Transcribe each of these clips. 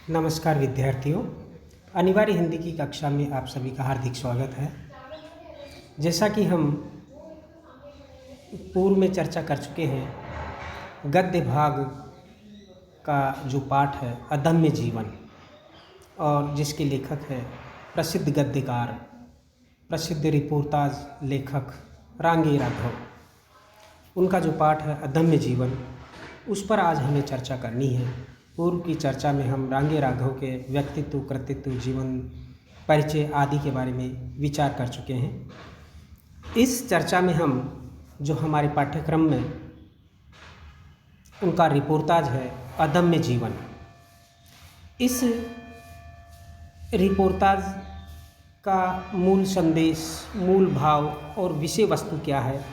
नमस्कार विद्यार्थियों। अनिवार्य हिंदी की कक्षा में आप सभी का हार्दिक स्वागत है। जैसा कि हम पूर्व में चर्चा कर चुके हैं, गद्य भाग का जो पाठ है अदम्य जीवन, और जिसके लेखक है प्रसिद्ध गद्यकार, प्रसिद्ध रिपोर्टाज लेखक रांगे राघव, उनका जो पाठ है अदम्य जीवन, उस पर आज हमें चर्चा करनी है। पूर्व की चर्चा में हम रांगे राघव के व्यक्तित्व, कृतित्व, जीवन परिचय आदि के बारे में विचार कर चुके हैं। इस चर्चा में हम जो हमारे पाठ्यक्रम में उनका रिपोर्टाज है अदम्य जीवन, इस रिपोर्टाज का मूल संदेश, मूल भाव और विषय वस्तु क्या है,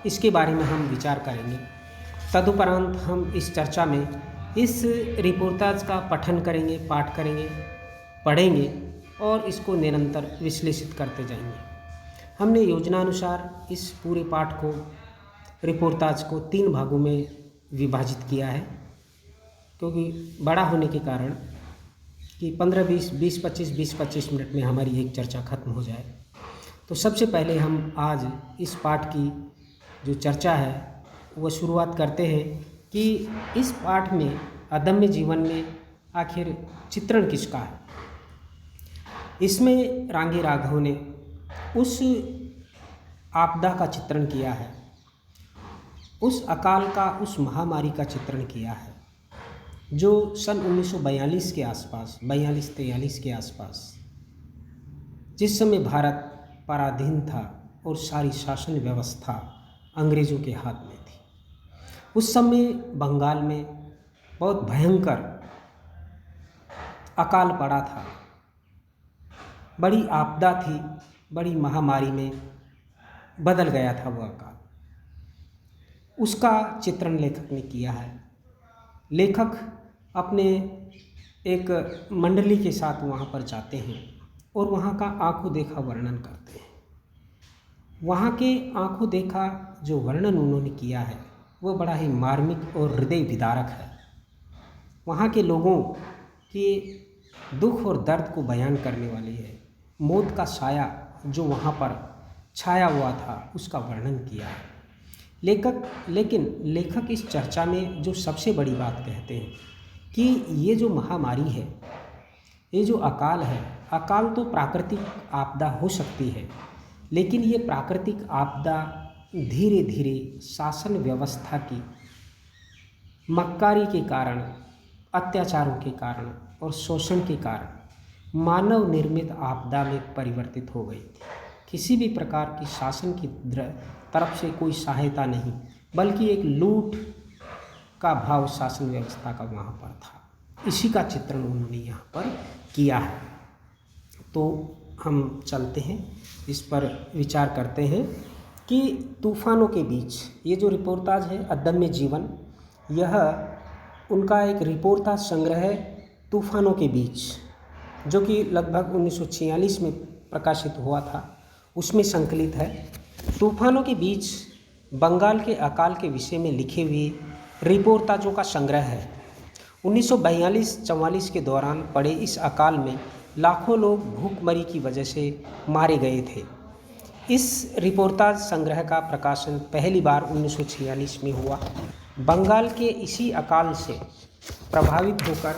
इसके बारे में हम विचार करेंगे। तदुपरांत हम इस चर्चा में इस रिपोर्टाज का पठन करेंगे, पाठ करेंगे, पढ़ेंगे और इसको निरंतर विश्लेषित करते जाएंगे। हमने योजनानुसार इस पूरे पाठ को, रिपोर्टाज को 3 भागों में विभाजित किया है, क्योंकि बड़ा होने के कारण कि 20-25 मिनट में हमारी एक चर्चा खत्म हो जाए। तो सबसे पहले हम आज इस पाठ की जो चर्चा है वह शुरुआत करते हैं कि इस पाठ में अदम्य जीवन में आखिर चित्रण किसका है। इसमें रांगे राघव ने उस आपदा का चित्रण किया है, उस अकाल का, उस महामारी का चित्रण किया है जो सन 1942 के आसपास, 42-43 के आसपास, जिस समय भारत पराधीन था और सारी शासन व्यवस्था अंग्रेज़ों के हाथ में थी। उस समय बंगाल में बहुत भयंकर अकाल पड़ा था, बड़ी आपदा थी, बड़ी महामारी में बदल गया था वह अकाल। उसका चित्रण लेखक ने किया है। लेखक अपने एक मंडली के साथ वहाँ पर जाते हैं और वहाँ का आंखों देखा वर्णन करते हैं। वहाँ के आंखों देखा जो वर्णन उन्होंने किया है वह बड़ा ही मार्मिक और हृदय विदारक है। वहाँ के लोगों के दुख और दर्द को बयान करने वाली है। मौत का साया जो वहाँ पर छाया हुआ था उसका वर्णन किया है लेकिन लेखक इस चर्चा में जो सबसे बड़ी बात कहते हैं कि ये जो महामारी है, ये जो अकाल है, अकाल तो प्राकृतिक आपदा हो सकती है, लेकिन ये प्राकृतिक आपदा धीरे धीरे शासन व्यवस्था की मक्कारी के कारण, अत्याचारों के कारण और शोषण के कारण मानव निर्मित आपदा में परिवर्तित हो गई थी। किसी भी प्रकार की शासन की तरफ से कोई सहायता नहीं, बल्कि एक लूट का भाव शासन व्यवस्था का वहाँ पर था। इसी का चित्रण उन्होंने यहाँ पर किया है। तो हम चलते हैं, इस पर विचार करते हैं कि तूफानों के बीच, ये जो रिपोर्टाज है अदम्य जीवन, यह उनका एक रिपोर्टाज संग्रह है तूफानों के बीच, जो कि लगभग 1946 में प्रकाशित हुआ था, उसमें संकलित है। तूफानों के बीच बंगाल के अकाल के विषय में लिखे हुए रिपोर्टाजों का संग्रह है। 1942-44 के दौरान पड़े इस अकाल में लाखों लोग भूखमरी की वजह से मारे गए थे। इस रिपोर्टाज संग्रह का प्रकाशन पहली बार 1946 में हुआ। बंगाल के इसी अकाल से प्रभावित होकर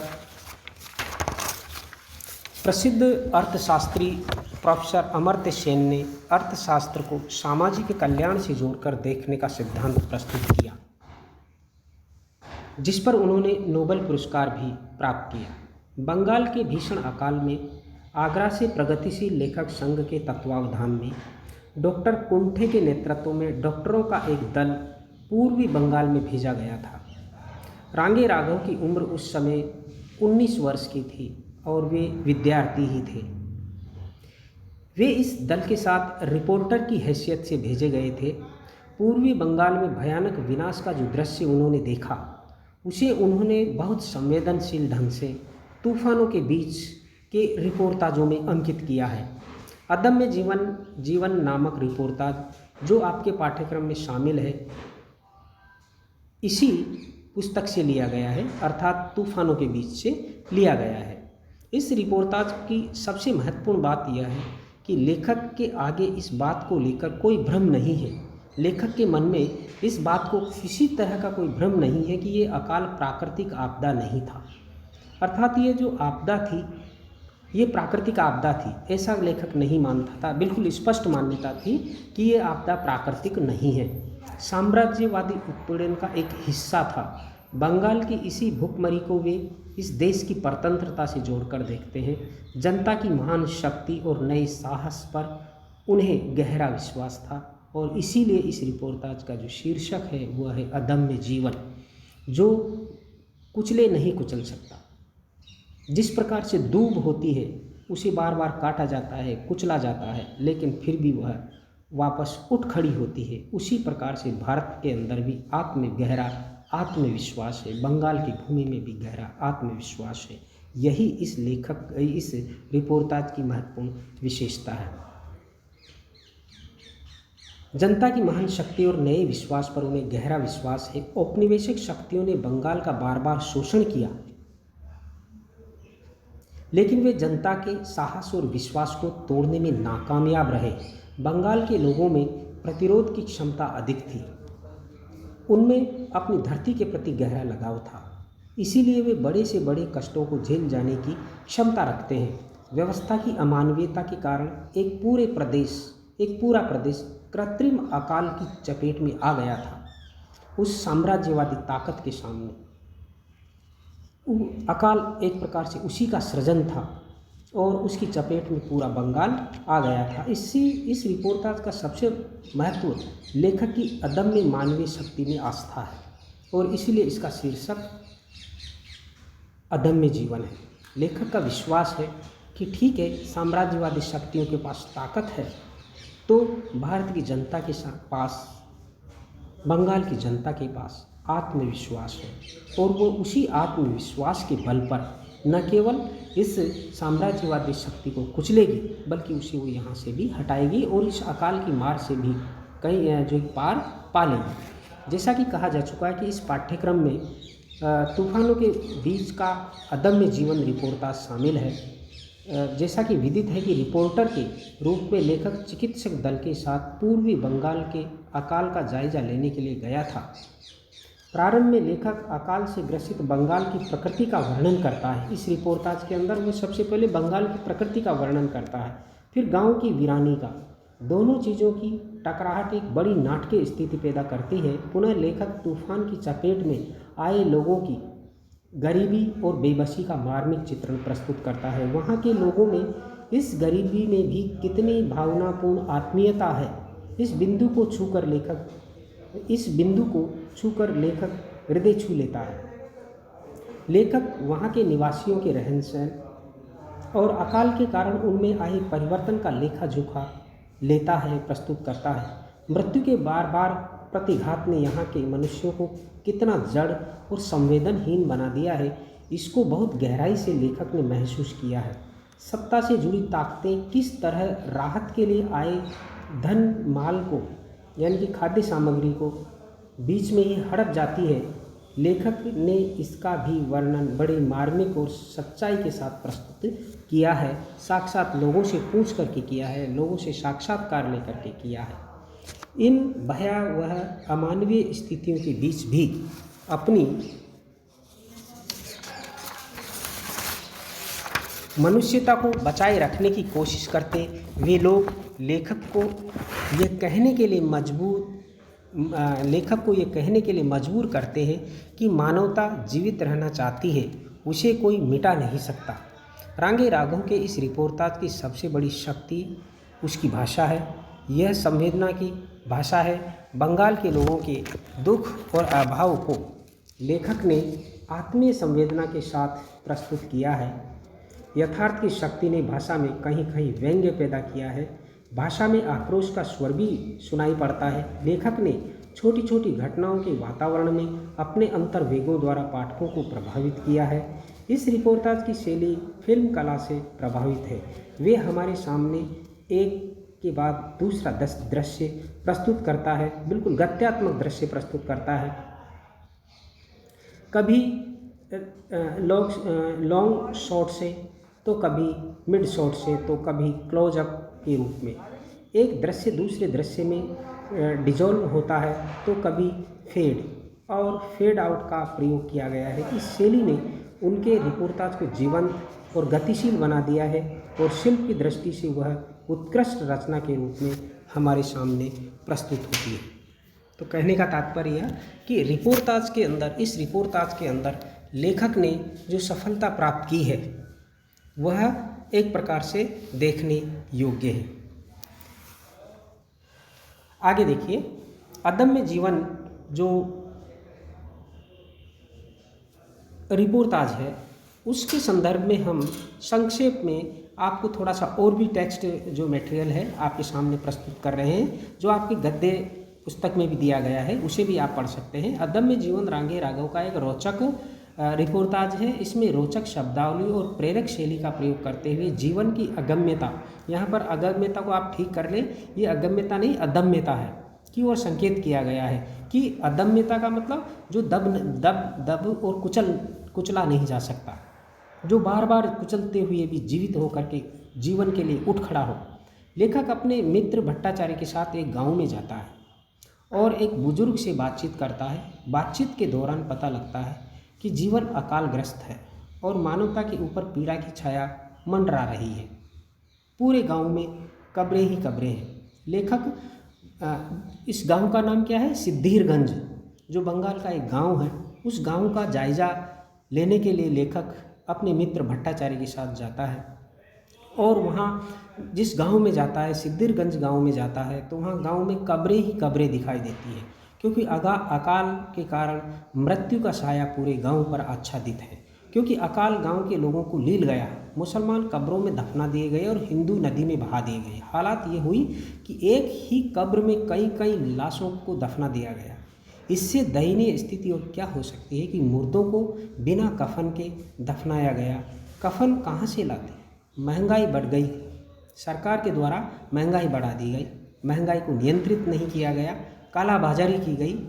प्रसिद्ध अर्थशास्त्री प्रोफेसर अमर्त्य सेन ने अर्थशास्त्र को सामाजिक कल्याण से जोड़कर देखने का सिद्धांत प्रस्तुत किया, जिस पर उन्होंने नोबेल पुरस्कार भी प्राप्त किया। बंगाल के भीषण अकाल में आगरा से प्रगतिशील लेखक संघ के तत्वावधान में डॉक्टर कुंठे के नेतृत्व में डॉक्टरों का एक दल पूर्वी बंगाल में भेजा गया था। रांगे राघव की उम्र उस समय 19 वर्ष की थी और वे विद्यार्थी ही थे। वे इस दल के साथ रिपोर्टर की हैसियत से भेजे गए थे। पूर्वी बंगाल में भयानक विनाश का जो दृश्य उन्होंने देखा, उसे उन्होंने बहुत संवेदनशील ढंग से तूफानों के बीच के रिपोर्टाजों में अंकित किया है। अदम्य जीवन नामक रिपोर्टाज जो आपके पाठ्यक्रम में शामिल है, इसी पुस्तक से लिया गया है, अर्थात तूफानों के बीच से लिया गया है। इस रिपोर्टाज की सबसे महत्वपूर्ण बात यह है कि लेखक के आगे इस बात को लेकर कोई भ्रम नहीं है। लेखक के मन में इस बात को किसी तरह का कोई भ्रम नहीं है कि ये अकाल प्राकृतिक आपदा नहीं था, अर्थात ये जो आपदा थी ये प्राकृतिक आपदा थी, ऐसा लेखक नहीं मानता था। बिल्कुल स्पष्ट मान्यता थी कि ये आपदा प्राकृतिक नहीं है, साम्राज्यवादी उत्पीड़न का एक हिस्सा था। बंगाल की इसी भूखमरी को वे इस देश की परतंत्रता से जोड़कर देखते हैं। जनता की महान शक्ति और नए साहस पर उन्हें गहरा विश्वास था और इसीलिए इस रिपोर्टाज का जो शीर्षक है वह है अदम्य जीवन, जो कुचले नहीं कुचल सकता। जिस प्रकार से दूब होती है, उसे बार बार काटा जाता है, कुचला जाता है, लेकिन फिर भी वह वापस उठ खड़ी होती है, उसी प्रकार से भारत के अंदर भी गहरा आत्मविश्वास है, बंगाल की भूमि में भी गहरा आत्मविश्वास है। यही इस रिपोर्टाज की महत्वपूर्ण विशेषता है। जनता की महान शक्ति और नए विश्वास पर उन्हें गहरा विश्वास है। औपनिवेशिक शक्तियों ने बंगाल का बार बार शोषण किया, लेकिन वे जनता के साहस और विश्वास को तोड़ने में नाकामयाब रहे। बंगाल के लोगों में प्रतिरोध की क्षमता अधिक थी, उनमें अपनी धरती के प्रति गहरा लगाव था, इसीलिए वे बड़े से बड़े कष्टों को झेल जाने की क्षमता रखते हैं। व्यवस्था की अमानवीयता के कारण एक पूरा प्रदेश कृत्रिम अकाल की चपेट में आ गया था। उस साम्राज्यवादी ताकत के सामने अकाल एक प्रकार से उसी का सृजन था और उसकी चपेट में पूरा बंगाल आ गया था। इस रिपोर्टाज का सबसे महत्व लेखक की अदम्य मानवीय शक्ति में आस्था है और इसीलिए इसका शीर्षक अदम्य जीवन है। लेखक का विश्वास है कि ठीक है, साम्राज्यवादी शक्तियों के पास ताकत है, तो भारत की जनता के पास, बंगाल की जनता के पास आत्मविश्वास है और वो उसी आत्मविश्वास के बल पर न केवल इस साम्राज्यवादी शक्ति को कुचलेगी, बल्कि उसे वो यहाँ से भी हटाएगी और इस अकाल की मार से भी कहीं जो पार पा लेगी। जैसा कि कहा जा चुका है कि इस पाठ्यक्रम में तूफानों के बीच का अदम्य जीवन रिपोर्टाज शामिल है। जैसा कि विदित है कि रिपोर्टर के रूप में लेखक चिकित्सक दल के साथ पूर्वी बंगाल के अकाल का जायजा लेने के लिए गया था। प्रारंभ में लेखक अकाल से ग्रसित बंगाल की प्रकृति का वर्णन करता है। इस रिपोर्टाज के अंदर वो सबसे पहले बंगाल की प्रकृति का वर्णन करता है, फिर गांव की वीरानी का। दोनों चीज़ों की टकराहट एक बड़ी नाटकीय स्थिति पैदा करती है। पुनः लेखक तूफान की चपेट में आए लोगों की गरीबी और बेबसी का मार्मिक चित्रण प्रस्तुत करता है। वहाँ के लोगों में इस गरीबी में भी कितनी भावनापूर्ण आत्मीयता है, इस बिंदु को छूकर लेखक हृदय छू लेता है। लेखक वहाँ के निवासियों के रहन सहन और अकाल के कारण उनमें आए परिवर्तन का लेखा जोखा लेता है, प्रस्तुत करता है। मृत्यु के बार बार प्रतिघात ने यहाँ के मनुष्यों को कितना जड़ और संवेदनहीन बना दिया है, इसको बहुत गहराई से लेखक ने महसूस किया है। सत्ता से जुड़ी ताकतें किस तरह राहत के लिए आए धन माल को, यानी कि खाद्य सामग्री को बीच में ही हड़प जाती है। लेखक ने इसका भी वर्णन बड़े मार्मिक और सच्चाई के साथ प्रस्तुत किया है। साक्षात लोगों से पूछ करके किया है, लोगों से साक्षात्कार लेकर के किया है। इन भयावह अमानवीय स्थितियों के बीच भी अपनी मनुष्यता को बचाए रखने की कोशिश करते वे लोग लेखक को ये कहने के लिए मजबूर करते हैं कि मानवता जीवित रहना चाहती है, उसे कोई मिटा नहीं सकता। रांगे राघव के इस रिपोर्टाज की सबसे बड़ी शक्ति उसकी भाषा है। यह संवेदना की भाषा है। बंगाल के लोगों के दुख और अभाव को लेखक ने आत्मीय संवेदना के साथ प्रस्तुत किया है। यथार्थ की शक्ति ने भाषा में कहीं कहीं व्यंग्य पैदा किया है। भाषा में आक्रोश का स्वर भी सुनाई पड़ता है। लेखक ने छोटी छोटी घटनाओं के वातावरण में अपने अंतर्वेगों द्वारा पाठकों को प्रभावित किया है। इस रिपोर्टाज की शैली फिल्म कला से प्रभावित है। वे हमारे सामने एक के बाद दूसरा दृश्य प्रस्तुत करता है, बिल्कुल गत्यात्मक दृश्य प्रस्तुत करता है। कभी लॉन्ग शॉट से, तो कभी मिड शॉट से, तो कभी क्लोजअप के रूप में। एक दृश्य दूसरे दृश्य में डिजॉल्व होता है, तो कभी फेड और फेड आउट का प्रयोग किया गया है। इस शैली ने उनके रिपोर्टाज को जीवंत और गतिशील बना दिया है और शिल्प की दृष्टि से वह उत्कृष्ट रचना के रूप में हमारे सामने प्रस्तुत होती है। तो कहने का तात्पर्य यह कि रिपोर्टाज के अंदर, इस रिपोर्टाज के अंदर लेखक ने जो सफलता प्राप्त की है वह एक प्रकार से देखने योग्य है। आगे देखिए, अदम्य जीवन जो रिपोर्टाज है उसके संदर्भ में हम संक्षेप में आपको थोड़ा सा और भी टेक्स्ट जो मटेरियल है आपके सामने प्रस्तुत कर रहे हैं, जो आपके गद्य पुस्तक में भी दिया गया है, उसे भी आप पढ़ सकते हैं। अदम्य जीवन रांगे राघव का एक रोचक रिपोर्टाज है। इसमें रोचक शब्दावली और प्रेरक शैली का प्रयोग करते हुए जीवन की अगम्यता, यहाँ पर अगम्यता को आप ठीक कर लें, ये अगम्यता नहीं अदम्यता है की ओर संकेत किया गया है कि अदम्यता का मतलब जो दब और कुचला नहीं जा सकता, जो बार बार कुचलते हुए भी जीवित होकर के जीवन के लिए उठ खड़ा हो। लेखक अपने मित्र भट्टाचार्य के साथ एक गांव में जाता है और एक बुजुर्ग से बातचीत करता है। बातचीत के दौरान पता लगता है कि जीवन अकालग्रस्त है और मानवता के ऊपर पीड़ा की छाया मंडरा रही है। पूरे गांव में कब्रें ही कब्रें हैं। लेखक इस गांव का नाम क्या है? सिद्धिरगंज, जो बंगाल का एक गांव है। उस गांव का जायजा लेने के लिए लेखक अपने मित्र भट्टाचार्य के साथ जाता है और वहाँ जिस गांव में जाता है, सिद्धिरगंज गांव में जाता है, तो वहाँ गांव में कब्रें ही कब्रें दिखाई देती हैं, क्योंकि अकाल के कारण मृत्यु का साया पूरे गांव पर आच्छादित है। क्योंकि अकाल गांव के लोगों को लील गया, मुसलमान कब्रों में दफना दिए गए और हिंदू नदी में बहा दिए गए। हालात ये हुई कि एक ही कब्र में कई कई लाशों को दफना दिया गया। इससे दयनीय स्थिति और क्या हो सकती है कि मुर्दों को बिना कफन के दफनाया गया। कफन कहाँ से लाते? महंगाई बढ़ गई, सरकार के द्वारा महंगाई बढ़ा दी गई, महंगाई को नियंत्रित नहीं किया गया, कालाबाजारी की गई।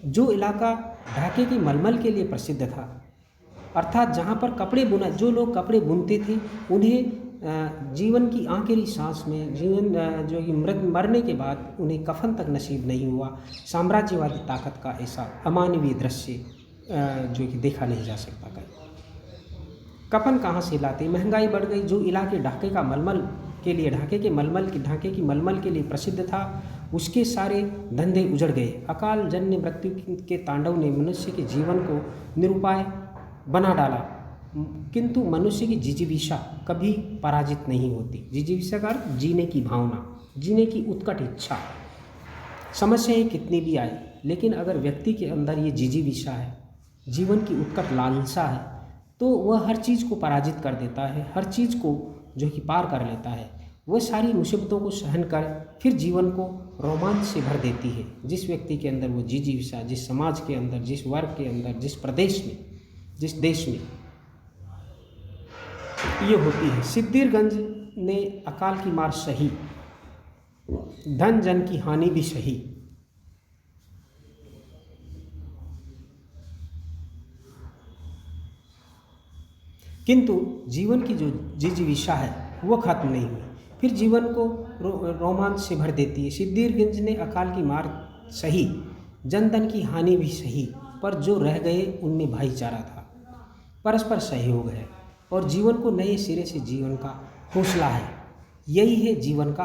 जो इलाका ढाके की मलमल के लिए प्रसिद्ध था, अर्थात जहाँ पर कपड़े बुना, जो लोग कपड़े बुनते थे उन्हें जीवन की आखिरी सांस में, जीवन जो कि मरने के बाद उन्हें कफन तक नसीब नहीं हुआ। साम्राज्यवादी ताकत का ऐसा अमानवीय दृश्य जो कि देखा नहीं जा सकता। कफन कहाँ से लाते? महंगाई बढ़ गई। जो इलाके ढाके का मलमल के लिए, ढाके की मलमल के लिए प्रसिद्ध था, उसके सारे धंधे उजड़ गए। अकाल जन्य मृत्यु के तांडव ने मनुष्य के जीवन को निरुपाय बना डाला, किंतु मनुष्य की जिजीविषा कभी पराजित नहीं होती। जिजीविषा का अर्थ जीने की भावना, जीने की उत्कट इच्छा। समस्याएं कितनी भी आए, लेकिन अगर व्यक्ति के अंदर ये जिजीविषा है, जीवन की उत्कट लालसा है, तो वह हर चीज़ को पराजित कर देता है, हर चीज़ को जो कि पार कर लेता है। वह सारी मुसीबतों को सहन कर फिर जीवन को रोमांच से भर देती है। जिस व्यक्ति के अंदर वो जिजीविषा, जिस समाज के अंदर, जिस वर्ग के अंदर, जिस प्रदेश में, जिस देश में ये होती है। सिद्धिरगंज ने अकाल की मार सही, धन जन की हानि भी सही, किंतु जीवन की जो जिजीविषा है वो खत्म नहीं हुई, फिर जीवन को रोमांच से भर देती है। सिद्धिरगंज ने अकाल की मार सही, जन धन की हानि भी सही, पर जो रह गए उनमें भाईचारा था, परस्पर सहयोग है और जीवन को नए सिरे से जीवन का हौसला है। यही है जीवन का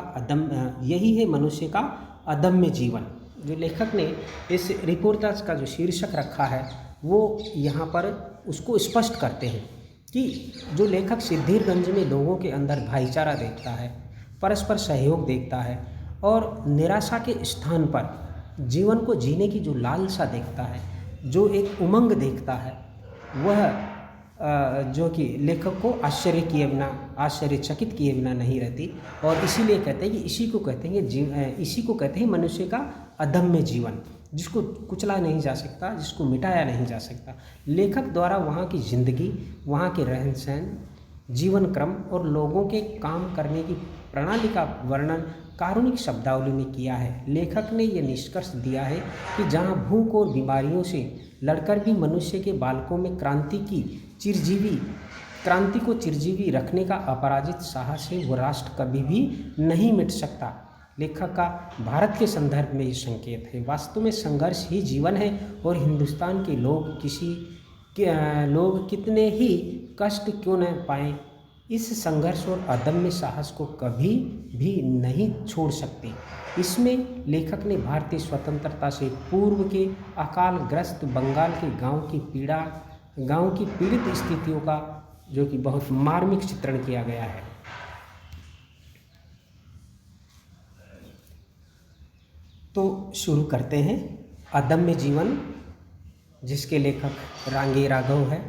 यही है मनुष्य का अदम्य जीवन। जो लेखक ने इस रिपोर्टाज का जो शीर्षक रखा है वो यहाँ पर उसको स्पष्ट करते हैं कि जो लेखक सिद्धिरगंज में लोगों के अंदर भाईचारा देखता है, परस्पर सहयोग देखता है और निराशा के स्थान पर जीवन को जीने की जो लालसा देखता है, जो एक उमंग देखता है, वह जो कि लेखक को आश्चर्यचकित किए बिना नहीं रहती। और इसीलिए कहते हैं कि इसी को कहते हैं मनुष्य का अदम्य जीवन, जिसको कुचला नहीं जा सकता, जिसको मिटाया नहीं जा सकता। लेखक द्वारा वहाँ की जिंदगी, वहाँ के रहन सहन, जीवन क्रम और लोगों के काम करने की प्रणाली का वर्णन कारुणिक शब्दावली में किया है। लेखक ने यह निष्कर्ष दिया है कि जहाँ भूख और बीमारियों से लड़कर भी मनुष्य के बालकों में क्रांति को चिरजीवी रखने का अपराजित साहस है, वो राष्ट्र कभी भी नहीं मिट सकता। लेखक का भारत के संदर्भ में ये संकेत है। वास्तव में संघर्ष ही जीवन है और हिंदुस्तान के लोग कितने ही कष्ट क्यों न पाएं, इस संघर्ष और अदम्य साहस को कभी भी नहीं छोड़ सकते। इसमें लेखक ने भारतीय स्वतंत्रता से पूर्व के अकालग्रस्त बंगाल के गांव की पीड़ित स्थितियों का जो कि बहुत मार्मिक चित्रण किया गया है। तो शुरू करते हैं। अदम्य जीवन, जिसके लेखक रांगे राघव है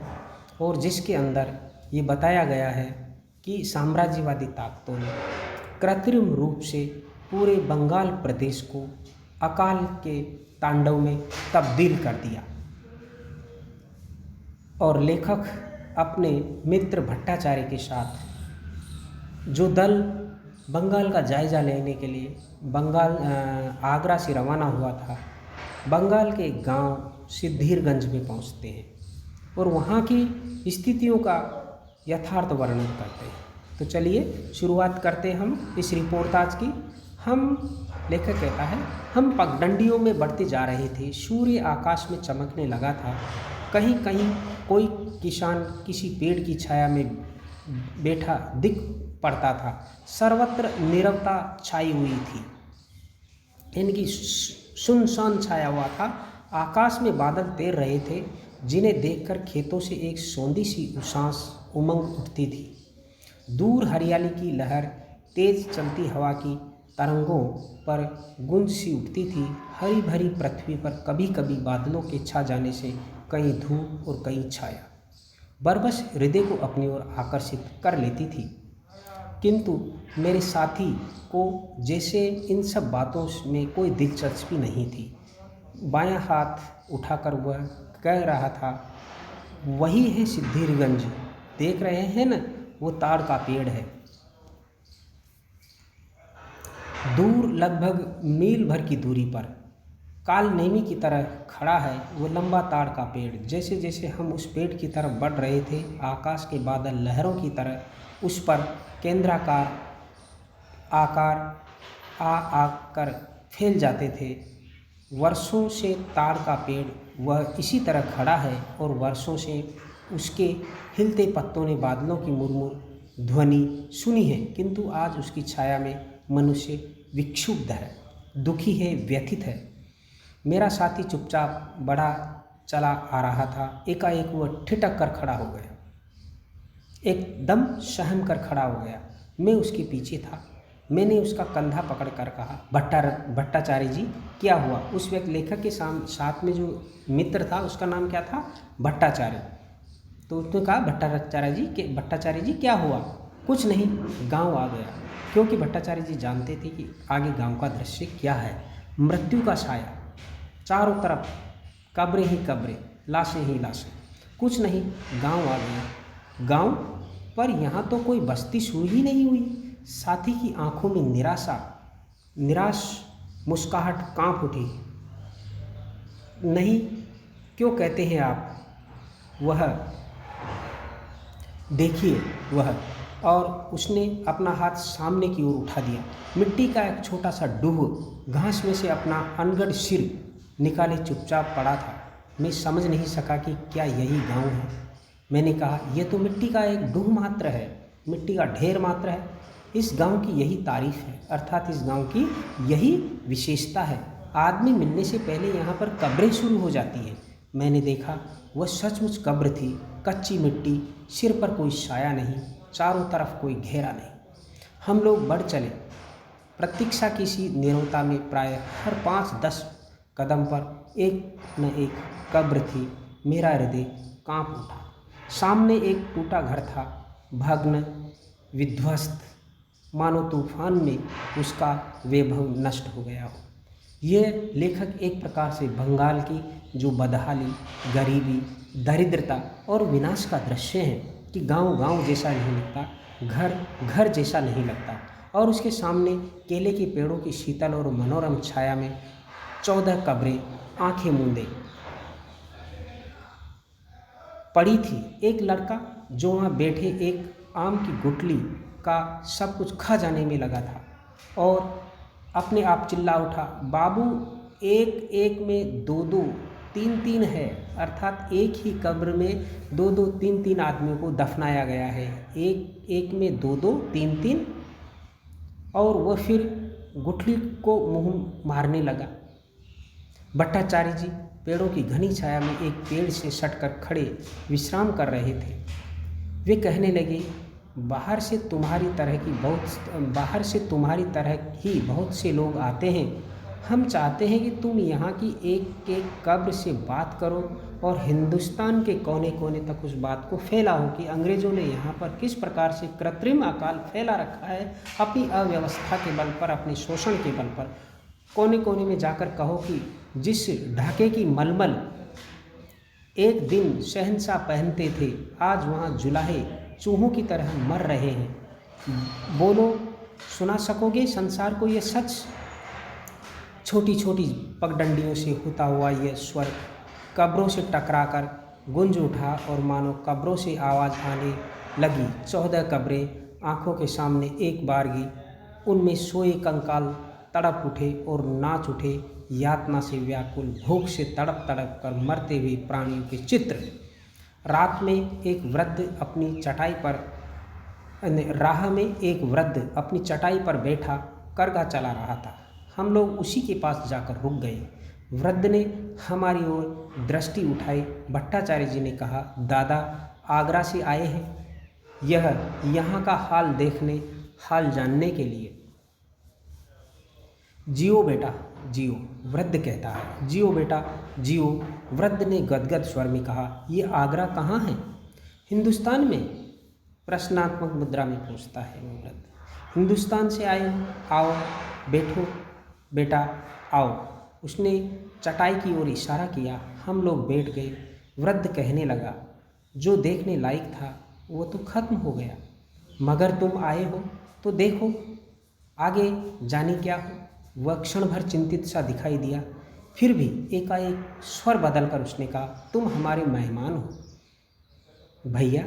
और जिसके अंदर ये बताया गया है कि साम्राज्यवादी ताकतों ने कृत्रिम रूप से पूरे बंगाल प्रदेश को अकाल के तांडव में तब्दील कर दिया। और लेखक अपने मित्र भट्टाचार्य के साथ जो दल बंगाल का जायज़ा लेने के लिए आगरा से रवाना हुआ था, बंगाल के गांव सिद्धिरगंज में पहुंचते हैं और वहां की स्थितियों का यथार्थ वर्णन करते हैं। तो चलिए शुरुआत करते हैं हम इस रिपोर्टाज की। लेखक कहता है, हम पगडंडियों में बढ़ते जा रहे थे। सूर्य आकाश में चमकने लगा था। कहीं कहीं कोई किसान किसी पेड़ की छाया में बैठा दिख पड़ता था। सर्वत्र नीरवता छाई हुई थी, इनकी सुनसान छाया हुआ था। आकाश में बादल तैर रहे थे, जिन्हें देखकर खेतों से एक सौंधी सी उमंग उठती थी। दूर हरियाली की लहर तेज चलती हवा की तरंगों पर गूंज सी उठती थी। हरी भरी पृथ्वी पर कभी कभी बादलों के छा जाने से कहीं धूप और कहीं छाया बरबस हृदय को अपनी ओर आकर्षित कर लेती थी। किंतु मेरे साथी को जैसे इन सब बातों में कोई दिलचस्पी नहीं थी। बायां हाथ उठाकर वह कह रहा था, वही है सिद्धिरगंज, देख रहे हैं न, वो ताड़ का पेड़ है। दूर लगभग मील भर की दूरी पर कालनेमी की तरह खड़ा है वो लंबा ताड़ का पेड़। जैसे जैसे हम उस पेड़ की तरफ बढ़ रहे थे, आकाश के बादल लहरों की तरह उस पर केंद्राकार आकार आकर फैल जाते थे। वर्षों से ताड़ का पेड़ वह इसी तरह खड़ा है और वर्षों से उसके हिलते पत्तों ने बादलों की मुरमुर ध्वनि सुनी है, किंतु आज उसकी छाया में मनुष्य विक्षुब्ध है, दुखी है, व्यथित है। मेरा साथी चुपचाप बढ़ा चला आ रहा था। एकाएक वह ठिठक कर खड़ा हो गया, एकदम सहम कर खड़ा हो गया। मैं उसके पीछे था। मैंने उसका कंधा पकड़कर कहा, भट्टाचार्य जी, क्या हुआ? उस व्यक्ति लेखक के साथ में जो मित्र था उसका नाम क्या था? भट्टाचार्य। तो उसने कहा, भट्टाचार्य जी क्या हुआ? कुछ नहीं, गांव आ गया। क्योंकि भट्टाचार्य जी जानते थे कि आगे गांव का दृश्य क्या है। मृत्यु का साया, चारों तरफ कब्रें ही कब्रें, लाशें ही लाशें। कुछ नहीं, गांव आ गया। गांव पर यहाँ तो कोई बस्ती शुरू ही नहीं हुई। साथी की आंखों में निराश मुस्कुराहट कांप उठी। नहीं, क्यों कहते हैं आप? वह देखिए वह, और उसने अपना हाथ सामने की ओर उठा दिया। मिट्टी का एक छोटा सा डूह घास में से अपना अनगढ़ सिर निकाले चुपचाप पड़ा था। मैं समझ नहीं सका कि क्या यही गांव है। मैंने कहा, यह तो मिट्टी का एक डूह मात्र है, मिट्टी का ढेर मात्र है। इस गांव की यही तारीफ है, अर्थात इस गांव की यही विशेषता है। आदमी मिलने से पहले यहाँ पर कब्रें शुरू हो जाती हैं। मैंने देखा, वह सचमुच कब्र थी, कच्ची मिट्टी, सिर पर कोई साया नहीं, चारों तरफ कोई घेरा नहीं। हम लोग बढ़ चले। प्रतीक्षा की सी नीरवता में प्राय हर 5-10 कदम पर एक न एक कब्र थी। मेरा हृदय कांप उठा। सामने एक टूटा घर था, भग्न विध्वस्त, मानो तूफान में उसका वैभव नष्ट हो गया हो। यह लेखक एक प्रकार से बंगाल की जो बदहाली, गरीबी, दरिद्रता और विनाश का दृश्य है कि गांव गांव जैसा नहीं लगता, घर घर जैसा नहीं लगता। और उसके सामने केले के पेड़ों की शीतल और मनोरम छाया में 14 कब्रें आंखें मूंदे पड़ी थी। एक लड़का जो वहाँ बैठे एक आम की गुठली का सब कुछ खा जाने में लगा था और अपने आप चिल्ला उठा, बाबू एक एक में दो दो तीन तीन है, अर्थात एक ही कब्र में दो दो तीन तीन आदमियों को दफनाया गया है, एक एक में दो दो तीन तीन। और वह फिर गुठली को मुंह मारने लगा। भट्टाचार्य जी पेड़ों की घनी छाया में एक पेड़ से सटकर खड़े विश्राम कर रहे थे। वे कहने लगे, बाहर से तुम्हारी तरह ही बहुत से लोग आते हैं। हम चाहते हैं कि तुम यहाँ की एक एक कब्र से बात करो और हिंदुस्तान के कोने कोने तक उस बात को फैलाओ कि अंग्रेज़ों ने यहाँ पर किस प्रकार से कृत्रिम अकाल फैला रखा है, अपनी अव्यवस्था के बल पर, अपने शोषण के बल पर। कोने कोने में जाकर कहो कि जिस ढाके की मलमल एक दिन शहंशाह पहनते थे, आज वहाँ जुलाहे चूहों की तरह मर रहे हैं। बोलो, सुना सकोगे संसार को ये सच? छोटी छोटी पगडंडियों से होता हुआ यह स्वर कब्रों से टकराकर गूंज उठा और मानो कब्रों से आवाज़ आने लगी। 14 कब्रें आंखों के सामने एक बारगी, उनमें सोए कंकाल तड़प उठे और नाच उठे, यातना से व्याकुल, भूख से तड़प तड़प कर मरते हुए प्राणियों के चित्र। राह में एक वृद्ध अपनी चटाई पर बैठा करगा चला रहा था। हम लोग उसी के पास जाकर रुक गए। वृद्ध ने हमारी ओर दृष्टि उठाई। भट्टाचार्य जी ने कहा, दादा आगरा से आए हैं यहाँ का हाल जानने के लिए। जियो बेटा जियो, वृद्ध कहता है। जियो बेटा जियो, वृद्ध ने गदगद स्वर में कहा। ये आगरा कहाँ है? हिंदुस्तान में, प्रश्नात्मक मुद्रा में पूछता है वो वृद्ध। हिंदुस्तान से आए हो? आओ बैठो बेटा आओ। उसने चटाई की ओर इशारा किया। हम लोग बैठ गए। वृद्ध कहने लगा, जो देखने लायक था वो तो खत्म हो गया, मगर तुम आए हो तो देखो आगे जाने क्या हो। वह क्षण भर चिंतित सा दिखाई दिया, फिर भी एकाएक स्वर बदलकर उसने कहा, तुम हमारे मेहमान हो भैया,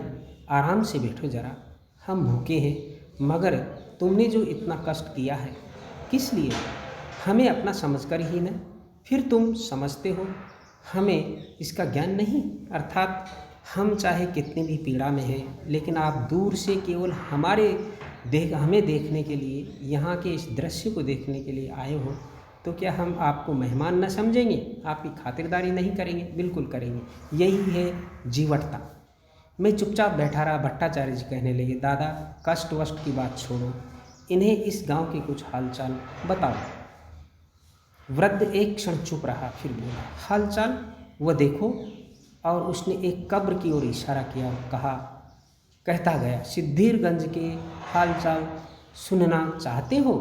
आराम से बैठो जरा, हम भूखे हैं, मगर तुमने जो इतना कष्ट किया है किस लिए? हमें अपना समझकर ही न? फिर तुम समझते हो, हमें इसका ज्ञान नहीं। अर्थात हम चाहे कितनी भी पीड़ा में हैं, लेकिन आप दूर से केवल हमें देखने के लिए, यहाँ के इस दृश्य को देखने के लिए आए हो, तो क्या हम आपको मेहमान न समझेंगे? आपकी खातिरदारी नहीं करेंगे? बिल्कुल करेंगे। यही है जीवटता। मैं चुपचाप बैठा रहा। भट्टाचार्य जी कहने लगे, दादा कष्ट वष्ट की बात छोड़ो, इन्हें इस गांव के कुछ हालचाल बताओ। वृद्ध एक क्षण चुप रहा, फिर बोला, हालचाल? वह देखो। और उसने एक कब्र की ओर इशारा किया और कहता गया, सिद्धिरगंज के हालचाल सुनना चाहते हो?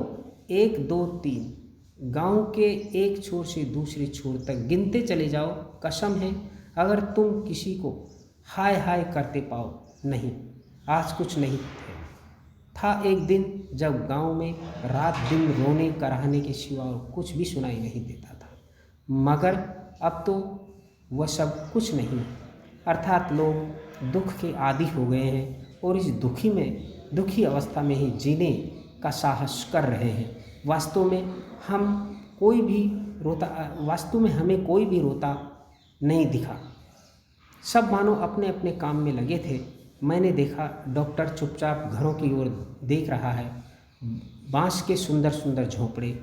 1 2 3 गांव के एक छोर से दूसरे छोर तक गिनते चले जाओ। कसम है, अगर तुम किसी को हाय हाय करते पाओ। नहीं, आज कुछ नहीं था। एक दिन जब गांव में रात दिन रोने कराहने के सिवा और कुछ भी सुनाई नहीं देता था, मगर अब तो वह सब कुछ नहीं। अर्थात लोग दुख के आदी हो गए हैं और इस दुखी अवस्था में ही जीने का साहस कर रहे हैं। वास्तव में हमें कोई भी रोता नहीं दिखा। सब मानो अपने अपने काम में लगे थे। मैंने देखा डॉक्टर चुपचाप घरों की ओर देख रहा है। बांस के सुंदर सुंदर झोंपड़े,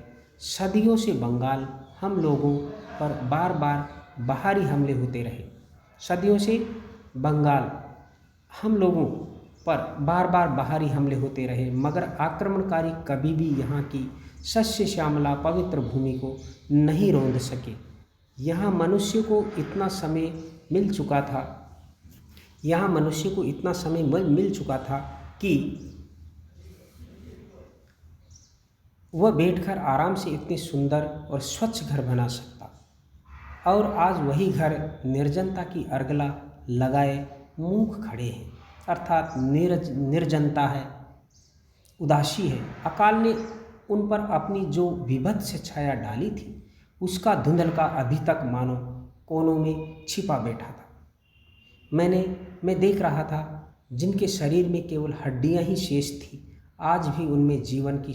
सदियों से बंगाल हम लोगों पर बार बार बाहरी हमले होते रहे। सदियों से बंगाल हम लोगों पर बार बार बाहरी हमले होते रहे, मगर आक्रमणकारी कभी भी यहाँ की सस्य श्यामला पवित्र भूमि को नहीं रौंद सके। यहाँ मनुष्य को इतना समय मिल चुका था कि वह बैठकर आराम से इतने सुंदर और स्वच्छ घर बना सकता, और आज वही घर निर्जनता की अर्गला लगाए मूक खड़े हैं। अर्थात निर्जनता है, उदासी है। अकाल ने उन पर अपनी जो विभत्स छाया डाली थी, उसका धुंधलका अभी तक मानो कोनों में छिपा बैठा था। मैं देख रहा था, जिनके शरीर में केवल हड्डियां ही शेष थी, आज भी उनमें जीवन की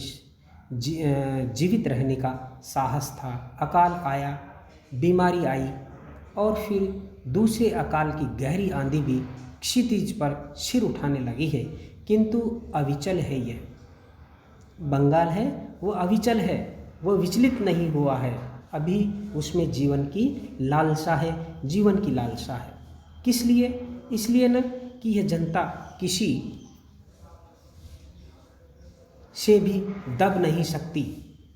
जीवित रहने का साहस था। अकाल आया, बीमारी आई, और फिर दूसरे अकाल की गहरी आंधी भी क्षितिज पर सिर उठाने लगी है, किंतु अविचल है। यह बंगाल है, वो अविचल है, वो विचलित नहीं हुआ है। अभी उसमें जीवन की लालसा है, जीवन की लालसा है। किस लिए? इसलिए न कि यह जनता किसी से भी दब नहीं सकती।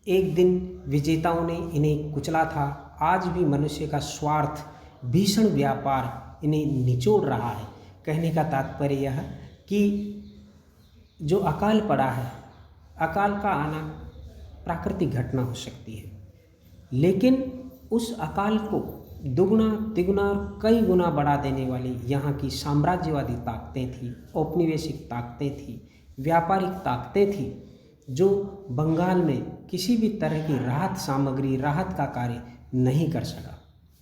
एक दिन विजेताओं ने इन्हें कुचला था, आज भी मनुष्य का स्वार्थ, भीषण व्यापार इन्हें निचोड़ रहा है। कहने का तात्पर्य यह कि जो अकाल पड़ा है, अकाल का आना प्राकृतिक घटना हो सकती है, लेकिन उस अकाल को दुगुना तिगुना कई गुना बढ़ा देने वाली यहाँ की साम्राज्यवादी ताकतें थी, औपनिवेशिक ताकतें थी, व्यापारिक ताकतें थी, जो बंगाल में किसी भी तरह की राहत सामग्री, राहत का कार्य नहीं कर सका।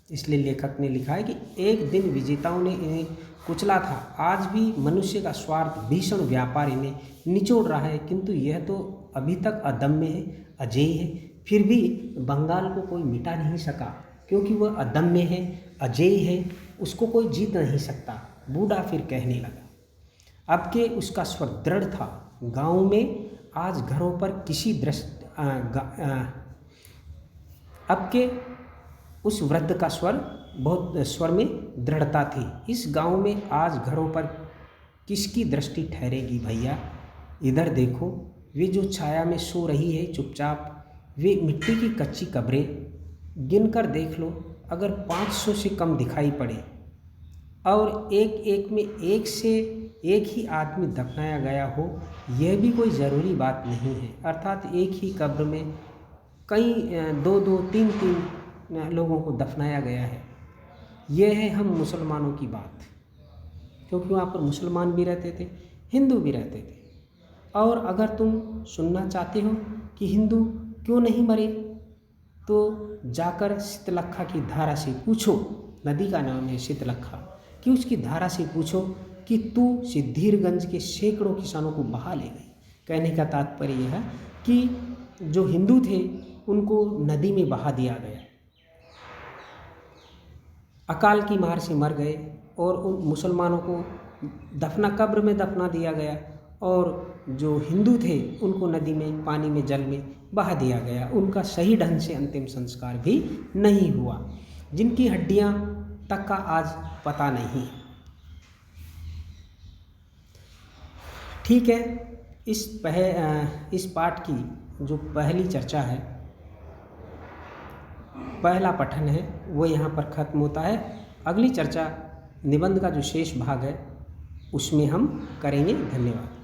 इसलिए लेखक ने लिखा है कि एक दिन विजेताओं ने इन्हें कुचला था, आज भी मनुष्य का स्वार्थ, भीषण व्यापार इन्हें निचोड़ रहा है, किंतु यह तो अभी तक अदम्य है, अजेय है। फिर भी बंगाल को कोई मिटा नहीं सका, क्योंकि वह अदम्य है, अजेय है, उसको कोई जीत नहीं सकता। बूढ़ा फिर कहने लगा। अब के उसका स्वर दृढ़ था। गाँव में आज घरों पर किसी अब के उस वृद्ध का स्वर में दृढ़ता थी। इस गांव में आज घरों पर किसकी दृष्टि ठहरेगी भैया? इधर देखो, वे जो छाया में सो रही है चुपचाप, वे मिट्टी की कच्ची कब्रें गिनकर देख लो, अगर 500 से कम दिखाई पड़े, और एक एक में एक से एक ही आदमी दफनाया गया हो, यह भी कोई ज़रूरी बात नहीं है। अर्थात एक ही कब्र में कई 2-2, 3-3 लोगों को दफनाया गया है। यह है हम मुसलमानों की बात, क्योंकि वहाँ पर मुसलमान भी रहते थे, हिंदू भी रहते थे। और अगर तुम सुनना चाहते हो कि हिंदू क्यों नहीं मरे, तो जाकर शीतलखा की धारा से पूछो, नदी का नाम है शीतलखा, कि उसकी धारा से पूछो कि तू सिद्धिरगंज के सैकड़ों किसानों को बहा ले गई। कहने का तात्पर्य यह है कि जो हिंदू थे उनको नदी में बहा दिया गया, अकाल की मार से मर गए, और उन मुसलमानों को कब्र में दफना दिया गया, और जो हिंदू थे उनको नदी में, पानी में, जल में बहा दिया गया। उनका सही ढंग से अंतिम संस्कार भी नहीं हुआ, जिनकी हड्डियां तक का आज पता नहीं। ठीक है, इस पाठ की जो पहली चर्चा है, पहला पठन है, वो यहाँ पर ख़त्म होता है। अगली चर्चा निबंध का जो शेष भाग है उसमें हम करेंगे। धन्यवाद।